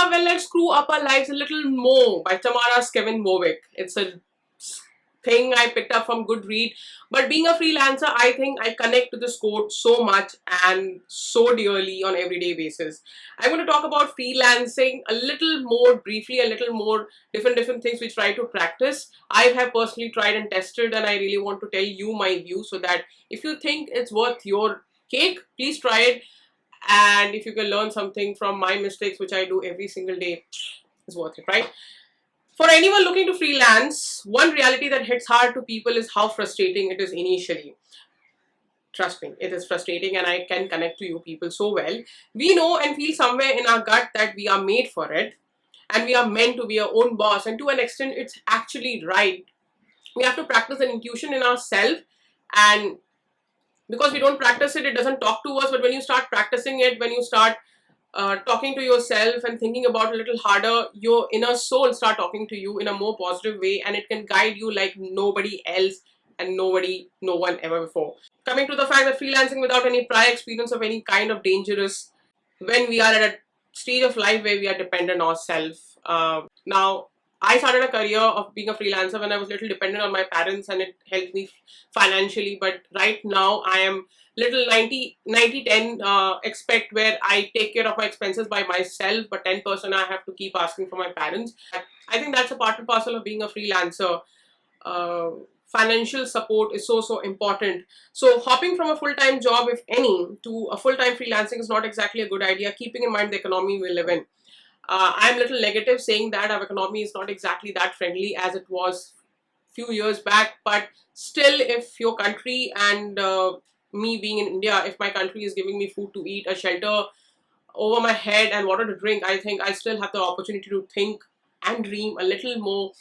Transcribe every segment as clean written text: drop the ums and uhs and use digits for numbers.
well, let's screw up our lives a little more by Tamara Skevin-Movick. It's a thing I picked up from Goodread. But being a freelancer, I think I connect to this quote so much and so dearly on everyday basis. I'm going to talk about freelancing a little more briefly, a little more different things we try to practice. I have personally tried and tested, and I really want to tell you my view so that if you think it's worth your cake, please try it. And if you can learn something from my mistakes, which I do every single day, it's worth it, right? For anyone looking to freelance, one reality that hits hard to people is how frustrating it is initially. Trust me, it is frustrating, and I can connect to you people so well. We know and feel somewhere in our gut that we are made for it and we are meant to be our own boss, and to an extent it's actually right. We have to practice an intuition in ourselves, and because we don't practice it, it doesn't talk to us. But when you start practicing it, when you start talking to yourself and thinking about it a little harder, your inner soul start talking to you in a more positive way, and it can guide you like nobody else and no one ever before. Coming to the fact that freelancing without any prior experience of any kind of dangerous when we are at a stage of life where we are dependent on ourselves. Now, I started a career of being a freelancer when I was little dependent on my parents, and it helped me financially. But right now I am little 90-10 expect, where I take care of my expenses by myself, but 10% I have to keep asking for my parents. I think that's a part and parcel of being a freelancer. Uh, Financial support is so important. So hopping from a full-time job, if any, to a full-time freelancing is not exactly a good idea, keeping in mind the economy we live in. I'm a little negative saying that our economy is not exactly that friendly as it was few years back, but still, if your country and me being in India, if my country is giving me food to eat, a shelter over my head and water to drink, I think I still have the opportunity to think and dream a little more,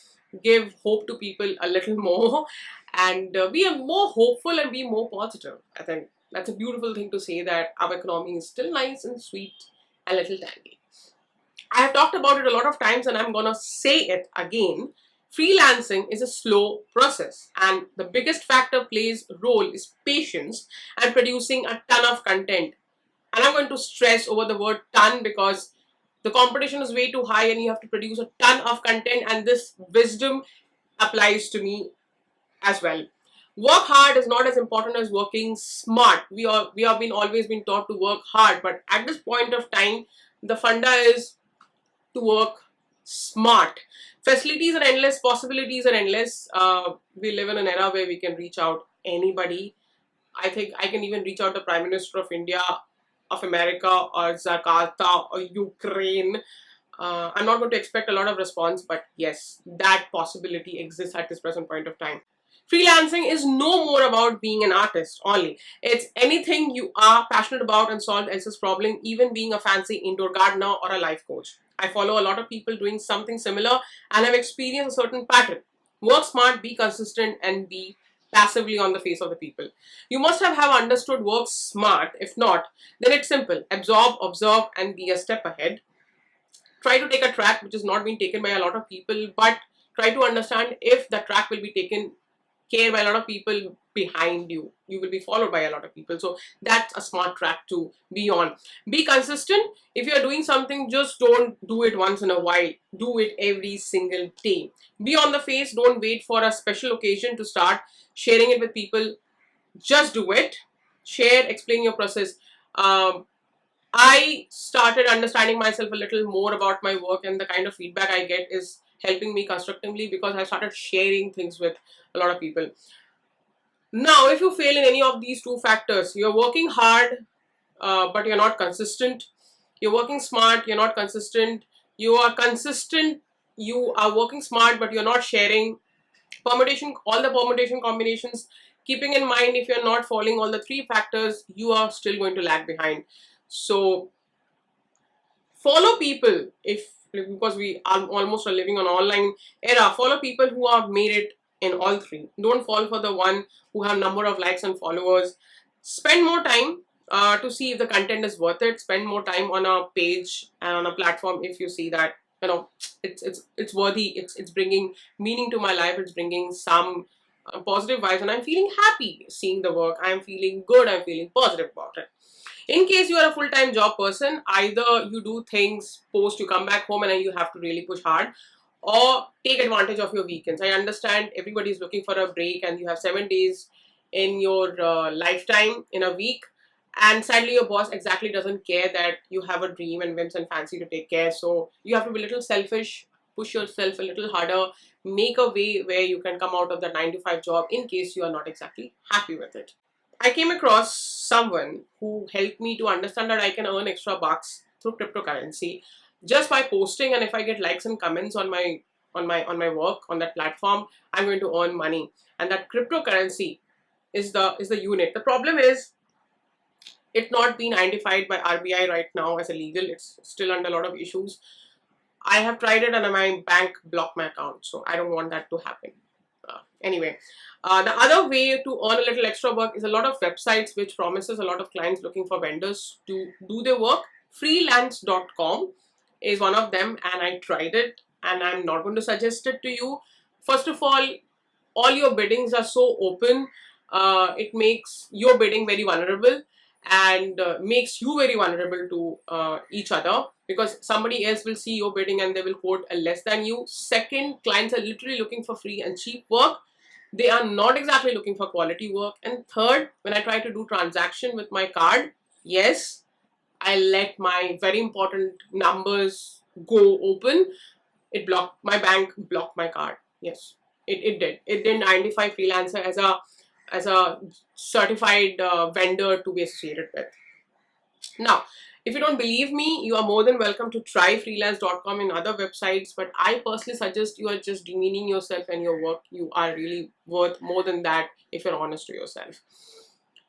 give hope to people a little more, and be a more hopeful and be more positive. I think that's a beautiful thing to say, that our economy is still nice and sweet and little tangy. I have talked about it a lot of times, and I'm gonna say it again. Freelancing is a slow process, and the biggest factor plays role is patience and producing a ton of content. And I'm going to stress over the word ton, because the competition is way too high and you have to produce a ton of content, and this wisdom applies to me as well. Work hard is not as important as working smart. We have been always been taught to work hard, but at this point of time, the funda is to work smart. Facilities are endless, possibilities are endless. We live in an era where we can reach out anybody. I think I can even reach out to Prime Minister of India, of America, or Jakarta, or Ukraine. I'm not going to expect a lot of response, but yes, that possibility exists at this present point of time. Freelancing is no more about being an artist only. It's anything you are passionate about and solve else's problem, even being a fancy indoor gardener or a life coach. I follow a lot of people doing something similar and have experienced a certain pattern. Work smart, be consistent, and be passively on the face of the people. You must have understood work smart. If not, then it's simple. Absorb, observe, and be a step ahead. Try to take a track which is not being taken by a lot of people, but try to understand if the track will be taken care by a lot of people behind you. You will be followed by a lot of people. So that's a smart track to be on. Be consistent. If you're doing something, just don't do it once in a while. Do it every single day. Be on the face. Don't wait for a special occasion to start sharing it with people. Just do it. Share, explain your process. I started understanding myself a little more about my work, and the kind of feedback I get is helping me constructively because I started sharing things with a lot of people. Now, if you fail in any of these two factors, you're working hard, but you're not consistent. You're working smart, you're not consistent. You are consistent, you are working smart, but you're not sharing. Permutation, all the permutation combinations, keeping in mind if you're not following all the three factors, you are still going to lag behind. So follow people, if because we are almost living on online era, follow people who have made it in all three. Don't fall for the one who have number of likes and followers. Spend more time to see if the content is worth it. Spend more time on a page and on a platform if you see that it's worthy, it's bringing meaning to my life, it's bringing some positive vibes, and I'm feeling happy seeing the work. I'm feeling good, I'm feeling positive about it. In case you are a full-time job person, either you do things post you come back home and then you have to really push hard, or take advantage of your weekends. I understand everybody is looking for a break and you have 7 days in your lifetime in a week, and sadly your boss exactly doesn't care that you have a dream and whims and fancy to take care. So you have to be a little selfish, push yourself a little harder, make a way where you can come out of the 9 to 5 job in case you are not exactly happy with it. I came across someone who helped me to understand that I can earn extra bucks through cryptocurrency just by posting, and if I get likes and comments on my work on that platform, I'm going to earn money. And that cryptocurrency is the unit. The problem is it's not being identified by RBI right now as illegal. It's still under a lot of issues. I have tried it and my bank blocked my account, so I don't want that to happen. Anyway, the other way to earn a little extra work is a lot of websites which promises a lot of clients looking for vendors to do their work. Freelance.com is one of them, and I tried it and I'm not going to suggest it to you. First of all your biddings are so open. It makes your bidding very vulnerable and makes you very vulnerable to each other, because somebody else will see your bidding and they will quote a less than you. Second, clients are literally looking for free and cheap work. They are not exactly looking for quality work. And third, when I try to do transaction with my card, yes, I let my very important numbers go open. My bank blocked my card. Yes, it did. It didn't identify freelancer as a certified vendor to be associated with. Now, if you don't believe me, you are more than welcome to try freelance.com and other websites, but I personally suggest you are just demeaning yourself and your work. You are really worth more than that if you're honest to yourself.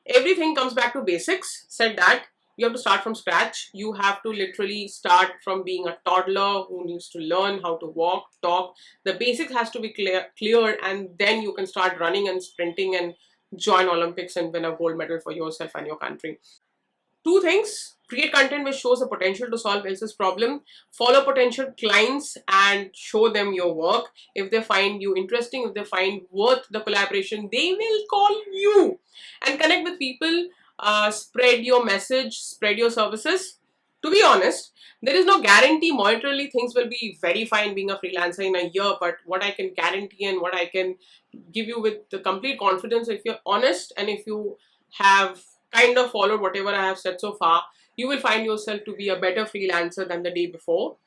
Everything comes back to basics. Said that, you have to start from scratch. You have to literally start from being a toddler who needs to learn how to walk, talk. The basics has to be clear, and then you can start running and sprinting and join Olympics and win a gold medal for yourself and your country. Two things: create content which shows the potential to solve else's problem, follow potential clients and show them your work. If they find you interesting, if they find worth the collaboration, they will call you. And connect with people, spread your message, spread your services. To be honest, there is no guarantee monetarily things will be very fine being a freelancer in a year, but what I can guarantee and what I can give you with the complete confidence, if you're honest and if you have kind of followed whatever I have said so far, you will find yourself to be a better freelancer than the day before.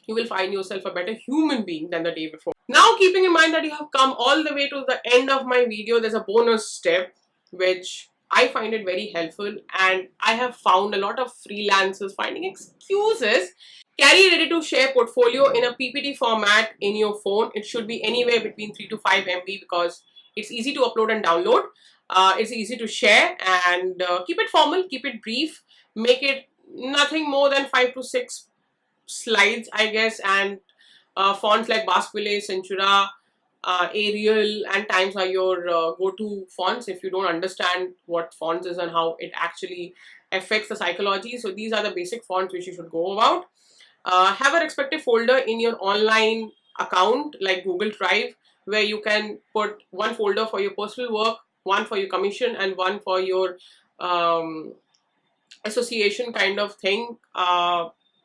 You will find yourself a better human being than the day before. Now, keeping in mind that you have come all the way to the end of my video, there's a bonus step which I find it very helpful, and I have found a lot of freelancers finding excuses. Carry a ready to share portfolio in a PPT format in your phone. It should be anywhere between 3 to 5 MB because it's easy to upload and download. It's easy to share, and keep it formal, keep it brief, make it nothing more than 5 to 6 slides, I guess, and fonts like Basque, Centura, Arial and Times are your go-to fonts if you don't understand what fonts is and how it actually affects the psychology. So these are the basic fonts which you should go about. Have a respective folder in your online account like Google Drive, where you can put one folder for your personal work, one for your commission, and one for your association kind of thing,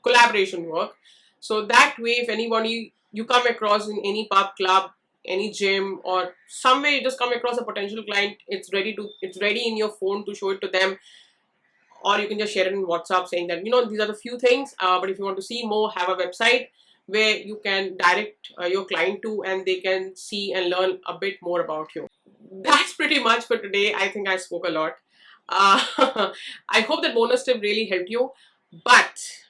collaboration work. So that way, if anybody you come across in any pub, club, any gym, or somewhere you just come across a potential client, it's ready in your phone to show it to them, or you can just share it in WhatsApp saying that, these are the few things, but if you want to see more, have a website where you can direct your client to, and they can see and learn a bit more about you. That's pretty much for today. I think I spoke a lot. I hope that bonus tip really helped you, but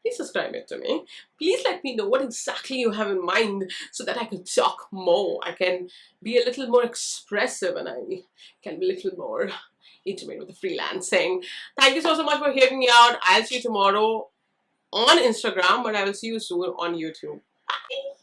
please subscribe it to me. Please let me know what exactly you have in mind so that I can talk more. I can be a little more expressive, and I can be a little more intimate with the freelancing. Thank you so much for hearing me out. I'll see you tomorrow on Instagram, but I will see you soon on YouTube. Bye.